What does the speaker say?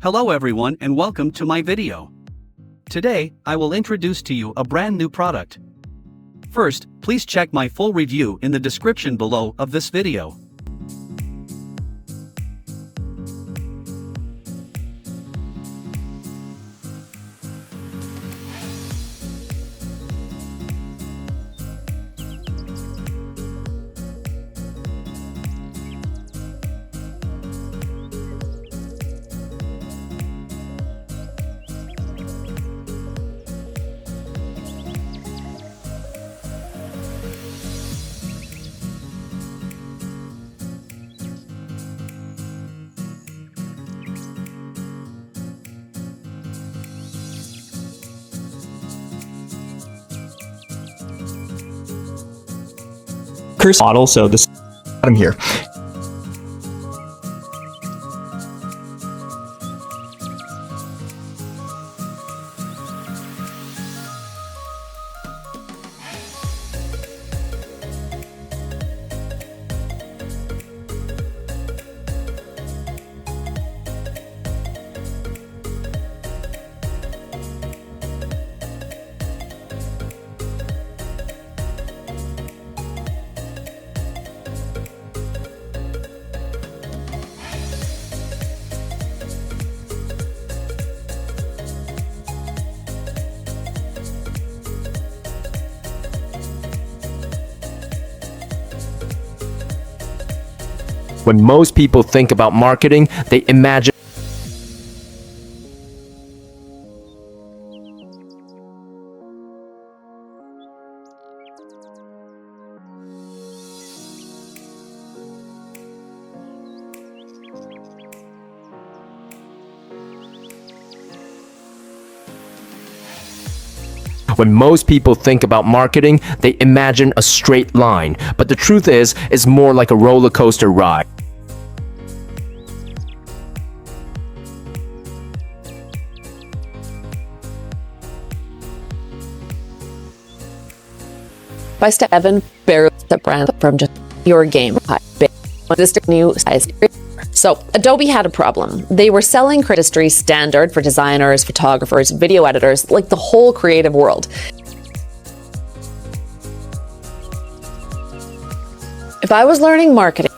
Hello everyone and welcome to my video. Today, I will introduce to you a brand new product. First, please check my full review in the description below of this video. Curse model, so this bottom here. When most people think about marketing, they imagine When most people think about marketing, they imagine a straight line, but the truth is, it's more like a roller coaster ride. By step 7, barely the brand from just your game. This new size. So Adobe had a problem. They were selling industry standard for designers, photographers, video editors, like the whole creative world. If I was learning marketing,